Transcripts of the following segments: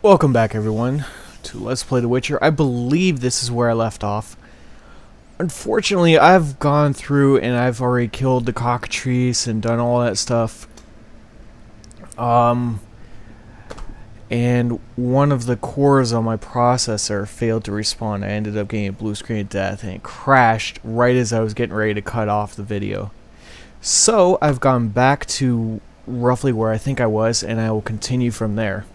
Welcome back, everyone, to Let's Play The Witcher. I believe this is where I left off. Unfortunately, I've gone through and I've already killed the Cockatrice and done all that stuff. And one of the cores on my processor failed to respawn. I ended up getting a blue screen of death, and it crashed right as I was getting ready to cut off the video. So, I've gone back to roughly where I think I was, and I will continue from there.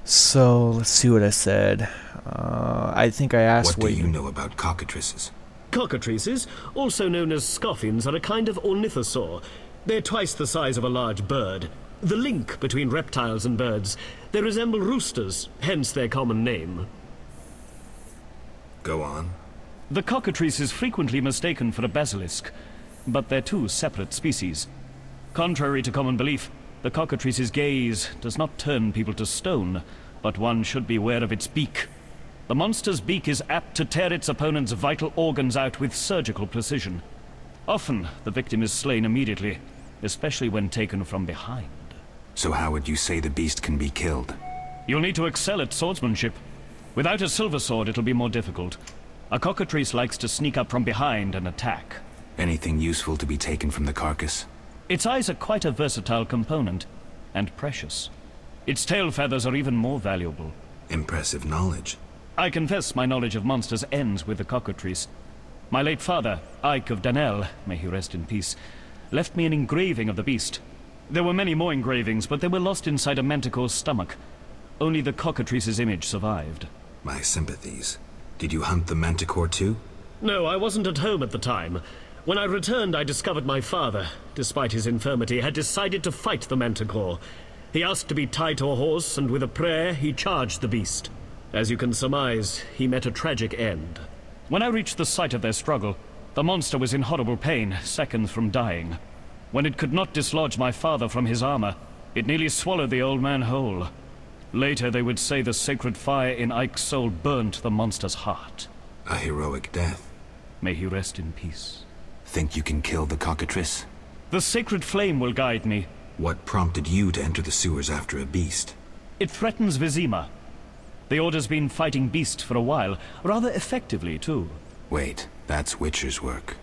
So, let's see what I said. I think I asked... What do you know about cockatrices? Cockatrices, also known as scoffins, are a kind of ornithosaur. They're twice the size of a large bird. The link between reptiles and birds. They resemble roosters, hence their common name. Go on. The cockatrice is frequently mistaken for a basilisk, but they're two separate species. Contrary to common belief, the cockatrice's gaze does not turn people to stone, but one should beware of its beak. The monster's beak is apt to tear its opponent's vital organs out with surgical precision. Often, the victim is slain immediately, especially when taken from behind. So how would you say the beast can be killed? You'll need to excel at swordsmanship. Without a silver sword, it'll be more difficult. A cockatrice likes to sneak up from behind and attack. Anything useful to be taken from the carcass? Its eyes are quite a versatile component, and precious. Its tail feathers are even more valuable. Impressive knowledge. I confess my knowledge of monsters ends with the cockatrice. My late father, Ike of Danel, may he rest in peace, left me an engraving of the beast. There were many more engravings, but they were lost inside a manticore's stomach. Only the cockatrice's image survived. My sympathies. Did you hunt the manticore too? No, I wasn't at home at the time. When I returned, I discovered my father, despite his infirmity, had decided to fight the manticore. He asked to be tied to a horse, and with a prayer, he charged the beast. As you can surmise, he met a tragic end. When I reached the site of their struggle, the monster was in horrible pain, seconds from dying. When it could not dislodge my father from his armor, it nearly swallowed the old man whole. Later, they would say the sacred fire in Ike's soul burnt the monster's heart. A heroic death. May he rest in peace. Think you can kill the cockatrice? The sacred flame will guide me. What prompted you to enter the sewers after a beast? It threatens Vizima. The Order's been fighting beasts for a while, rather effectively, too. Wait, that's Witcher's work.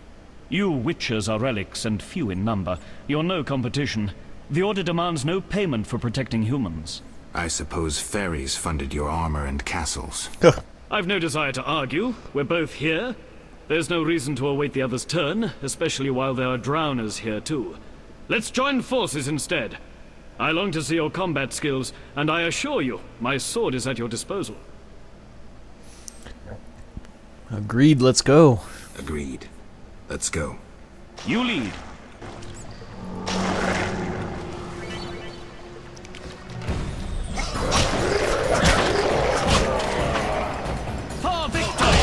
You Witchers are relics and few in number. You're no competition. The Order demands no payment for protecting humans. I suppose fairies funded your armor and castles. I've no desire to argue. We're both here. There's no reason to await the other's turn, especially while there are drowners here too. Let's join forces instead. I long to see your combat skills, and I assure you, my sword is at your disposal. Agreed, let's go. Agreed. Let's go. You lead. For victory!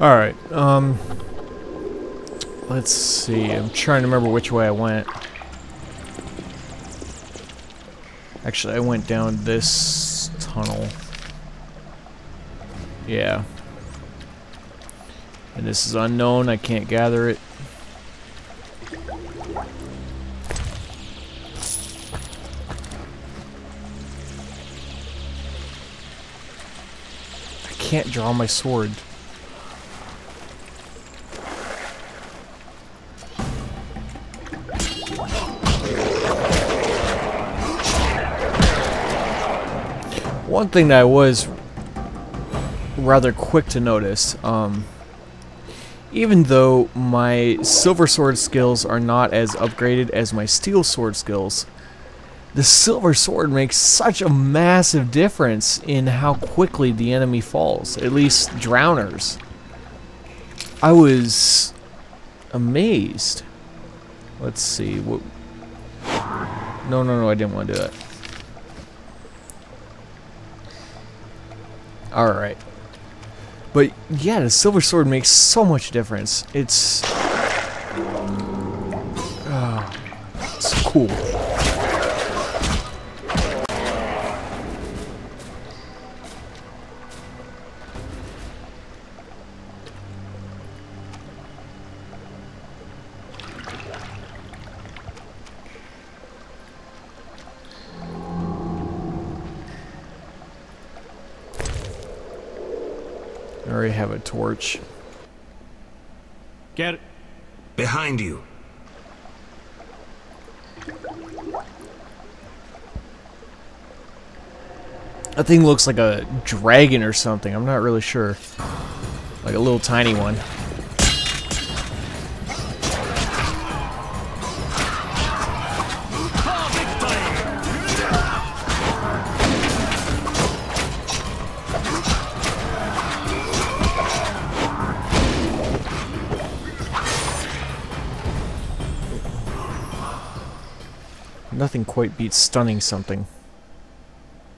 Alright, let's see. I'm trying to remember which way I went. Actually, I went down this tunnel. Yeah. And this is unknown, I can't gather it. I can't draw my sword. One thing that I was rather quick to notice, Even though my silver sword skills are not as upgraded as my steel sword skills, the silver sword makes such a massive difference in how quickly the enemy falls, at least drowners. I was amazed. Let's see. What? No, I didn't want to do that. Alright. But yeah, the silver sword makes so much difference. It's cool. I already have a torch. Get Behind you. That thing looks like a dragon or something. I'm not really sure. Like a little tiny one. Nothing quite beats stunning something.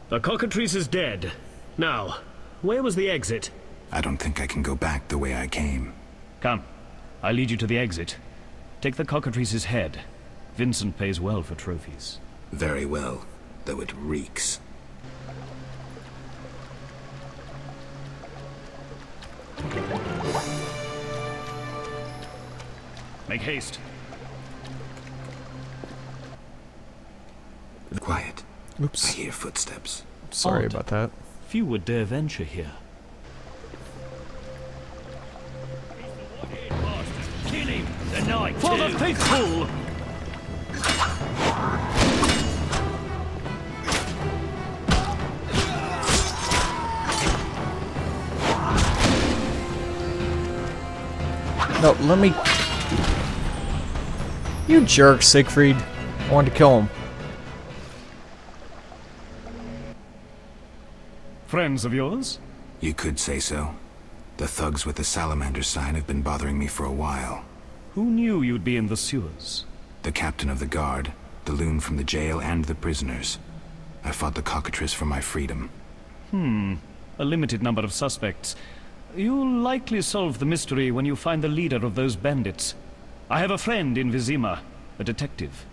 The Cockatrice is dead. Now, where was the exit? I don't think I can go back the way I came. Come. I'll lead you to the exit. Take the Cockatrice's head. Vincent pays well for trophies. Very well, though it reeks. Make haste. Quiet. I Oops. hear footsteps. Sorry Odd. about that. Few would dare venture here. Kill him! The night for the faithful! No, let me... You jerk, Siegfried. I wanted to kill him. Friends of yours? You could say so. The thugs with the salamander sign have been bothering me for a while. Who knew you'd be in the sewers? The captain of the guard, the loon from the jail, and the prisoners. I fought the Cockatrice for my freedom. A limited number of suspects. You'll likely solve the mystery when you find the leader of those bandits. I have a friend in Vizima, a detective.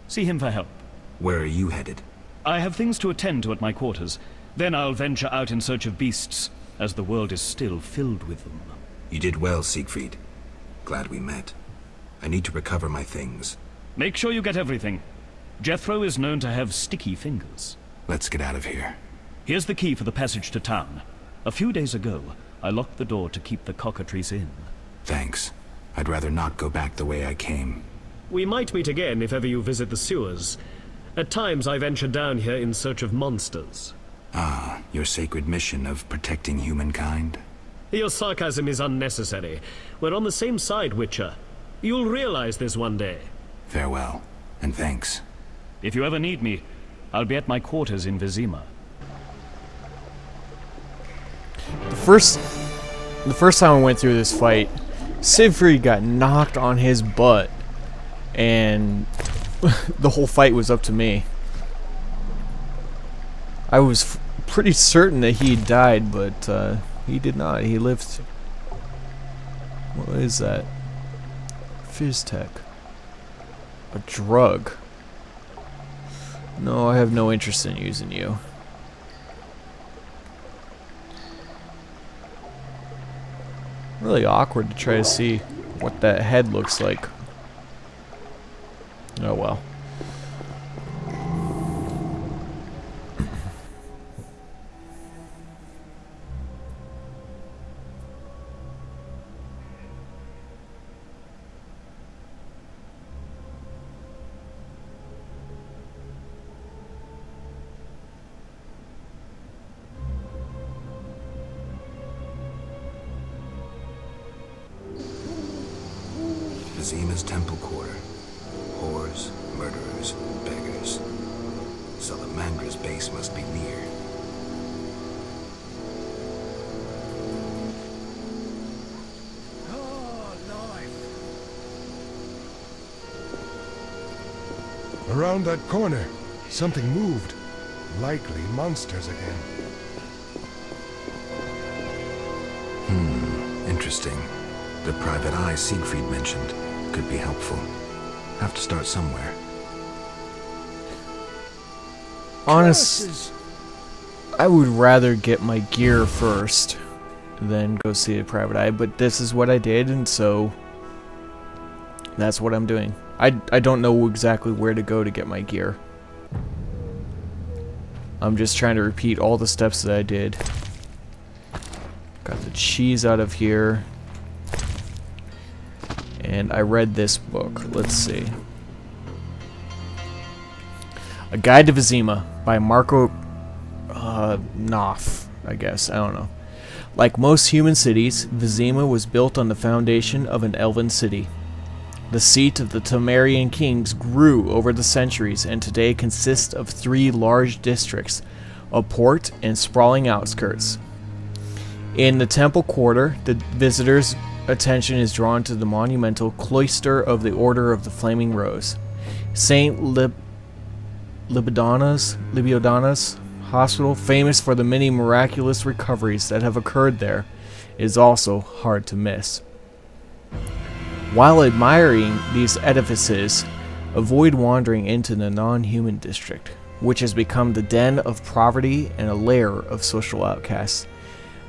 See him for help. Where are you headed? I have things to attend to at my quarters. Then I'll venture out in search of beasts, as the world is still filled with them. You did well, Siegfried. Glad we met. I need to recover my things. Make sure you get everything. Jethro is known to have sticky fingers. Let's get out of here. Here's the key for the passage to town. A few days ago, I locked the door to keep the Cockatrice in. Thanks. I'd rather not go back the way I came. We might meet again if ever you visit the sewers. At times I venture down here in search of monsters. Ah, your sacred mission of protecting humankind? Your sarcasm is unnecessary. We're on the same side, Witcher. You'll realize this one day. Farewell, and thanks. If you ever need me, I'll be at my quarters in Vizima. The first time I went through this fight, Siegfried got knocked on his butt, and the whole fight was up to me. I was pretty certain that he died, but he did not. He lived. What is that? Fizztech. A drug. No, I have no interest in using you. Really awkward to try to see what that head looks like. Oh well. Vizima's temple quarter. Whores, murderers, beggars. Salamandra's base must be near. Around that corner, something moved. Likely monsters again. Interesting. The private eye Siegfried mentioned could be helpful. Have to start somewhere. I would rather get my gear first than go see a private eye, but this is what I did, and so that's what I'm doing. I don't know exactly where to go to get my gear. I'm just trying to repeat all the steps that I did. Got the cheese out of here. And I read this book. Let's see. A Guide to Vizima by Marco Knopf, I guess. I don't know. Like most human cities, Vizima was built on the foundation of an elven city. The seat of the Temerian kings grew over the centuries and today consists of 3 large districts, a port and sprawling outskirts. In the temple quarter, the visitors' attention is drawn to the monumental cloister of the Order of the Flaming Rose. St. Libidana's hospital, famous for the many miraculous recoveries that have occurred there, is also hard to miss. While admiring these edifices, avoid wandering into the non-human district, which has become the den of poverty and a lair of social outcasts.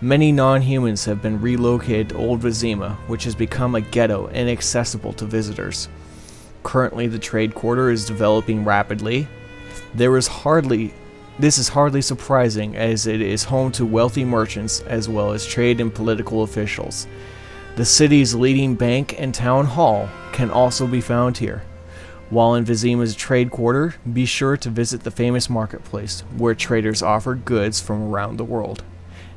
Many non-humans have been relocated to Old Vizima, which has become a ghetto inaccessible to visitors. Currently, the trade quarter is developing rapidly. This is hardly surprising, as it is home to wealthy merchants as well as trade and political officials. The city's leading bank and town hall can also be found here. While in Vizima's trade quarter, be sure to visit the famous marketplace, where traders offer goods from around the world.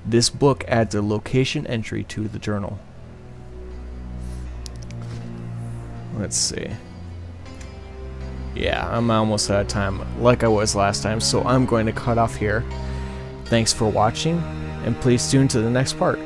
This book adds a location entry to the journal. Let's see. Yeah, I'm almost out of time, like I was last time, so I'm going to cut off here. Thanks for watching, and please tune to the next part.